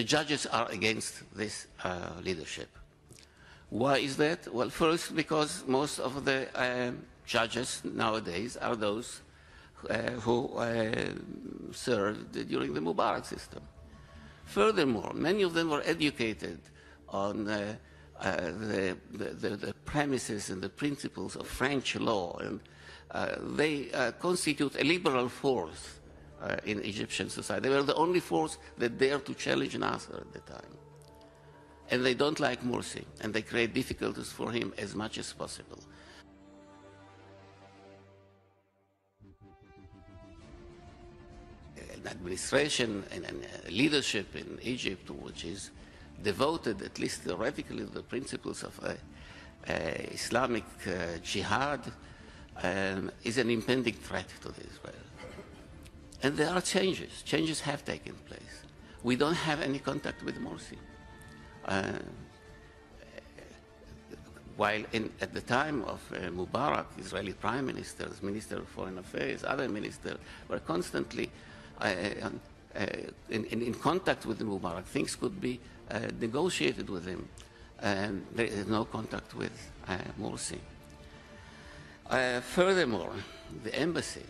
The judges are against this leadership. Why is that? Well, first, because most of the judges nowadays are those who served during the Mubarak system. Furthermore, many of them were educated on the premises and the principles of French law, and they constitute a liberal force in Egyptian society. They were the only force that dared to challenge Nasser at the time. And they don't like Morsi, and they create difficulties for him as much as possible. An administration and leadership in Egypt which is devoted, at least theoretically, to the principles of Islamic jihad is an impending threat to Israel. And there are changes. Changes have taken place. We don't have any contact with Morsi. While at the time of Mubarak, Israeli prime ministers, Minister of Foreign Affairs, other ministers were constantly in contact with Mubarak. Things could be negotiated with him. There is no contact with Morsi. Furthermore, the embassy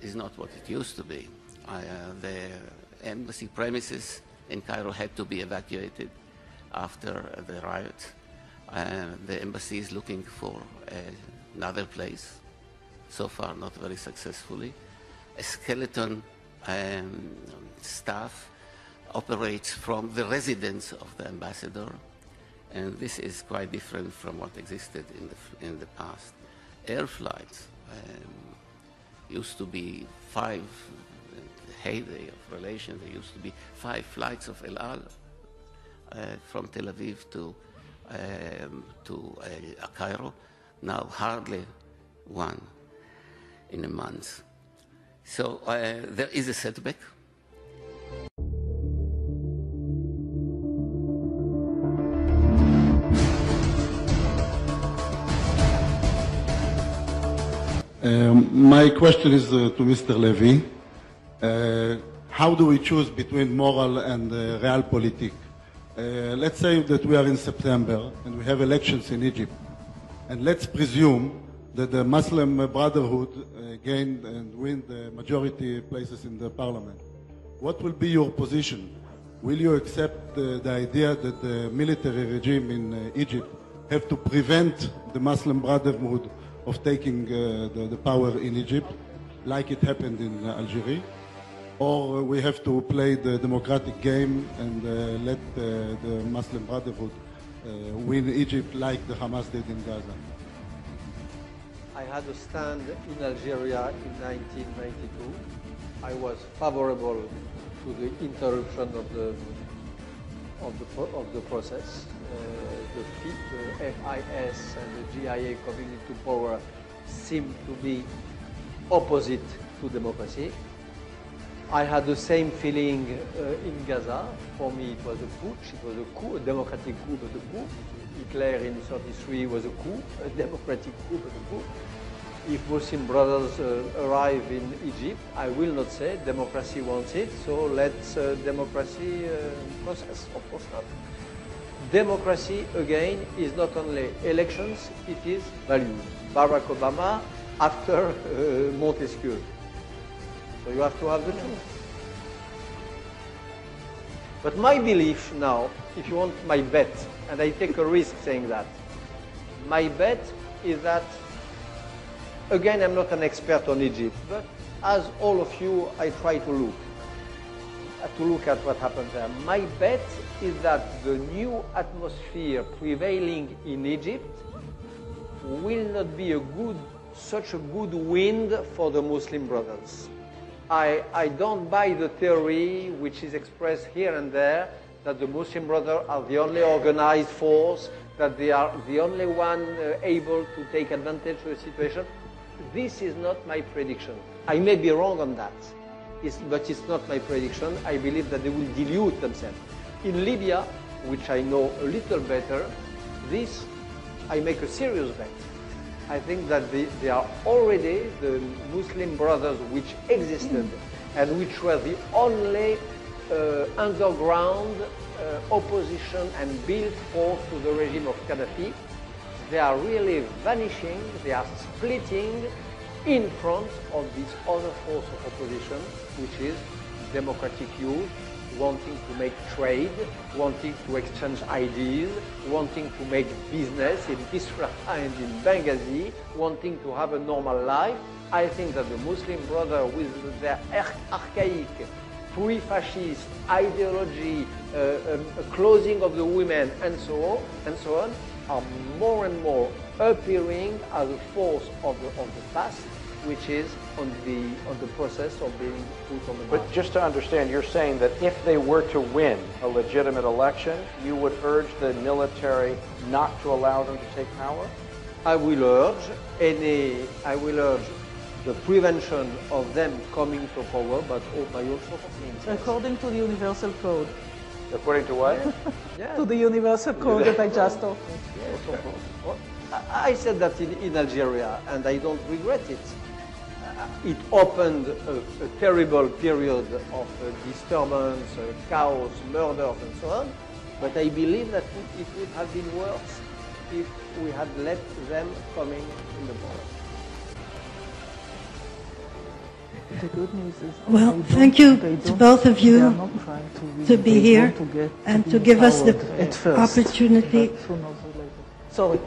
is not what it used to be. The embassy premises in Cairo had to be evacuated after the riot. The embassy is looking for another place, so far not very successfully. A skeleton staff operates from the residence of the ambassador, and this is quite different from what existed in the past. Air flights used to be 5, in the heyday of relations, there used to be 5 flights of El Al from Tel Aviv to Cairo. Now hardly one in a month. So there is a setback. My question is to Mr. Levy. How do we choose between moral and realpolitik? Let's say that we are in September and we have elections in Egypt. And let's presume that the Muslim Brotherhood gained and win the majority places in the parliament. What will be your position? Will you accept the idea that the military regime in Egypt have to prevent the Muslim Brotherhood of taking the power in Egypt, like it happened in Algeria? Or we have to play the democratic game and let the Muslim Brotherhood win Egypt like the Hamas did in Gaza? I had a stand in Algeria in 1992. I was favorable to the interruption of the process. The FIS and the GIA coming into power seemed to be opposite to democracy. I had the same feeling in Gaza. For me, it was a putsch. It was a coup, a democratic coup, but a coup. Hitler in '33 was a coup, a democratic coup, but a coup. If Muslim brothers arrive in Egypt, I will not say democracy wants it, so let's democracy process. Of course not. Democracy, again, is not only elections, it is values. Barack Obama after Montesquieu. So you have to have the two. But my belief now, if you want my bet, and I take a risk saying that, my bet is that, again, I'm not an expert on Egypt, but as all of you, I try to look at what happens there. My bet is that the new atmosphere prevailing in Egypt will not be such a good wind for the Muslim brothers. I don't buy the theory which is expressed here and there that the Muslim brothers are the only organized force, that they are the only one able to take advantage of the situation. This is not my prediction. I may be wrong on that, but it's not my prediction. I believe that they will dilute themselves. In Libya, which I know a little better, this I make a serious bet. I think that they are already the Muslim brothers which existed and which were the only underground opposition and build force to the regime of Gaddafi, they are really vanishing, they are splitting in front of this other force of opposition, which is democratic youth, wanting to make trade, wanting to exchange ideas, wanting to make business in Kisra and in Benghazi, wanting to have a normal life. I think that the Muslim Brothers, with their archaic, pre-fascist ideology, closing of the women, and so on, are more and more appearing as a force of the past, which is on the process of being put on the market. But just to understand, you're saying that if they were to win a legitimate election, you would urge the military not to allow them to take power? I will urge the prevention of them coming to power, but by all sorts of means. According to the Universal Code. According to what? Yeah. To the Universal Code that I just told. Yes, of course. Well, I said that in Algeria, and I don't regret it. It opened a terrible period of disturbance, chaos, murders, and so on. But I believe that it would have been worse if we had let them coming in the power. The good news is, well, thank you to both of you to be here and to give us the opportunity. Sorry,